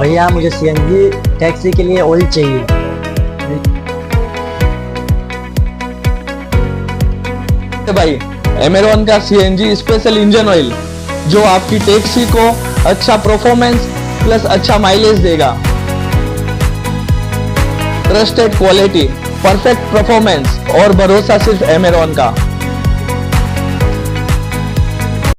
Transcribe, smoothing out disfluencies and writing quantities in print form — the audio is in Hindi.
भैया मुझे सीएनजी टैक्सी के लिए ऑयल चाहिए। भाई एमेरॉन का सीएनजी स्पेशल इंजन ऑयल जो आपकी टैक्सी को अच्छा परफॉर्मेंस प्लस अच्छा माइलेज देगा। ट्रस्टेड क्वालिटी, परफेक्ट परफॉर्मेंस और भरोसा सिर्फ एमेरॉन का।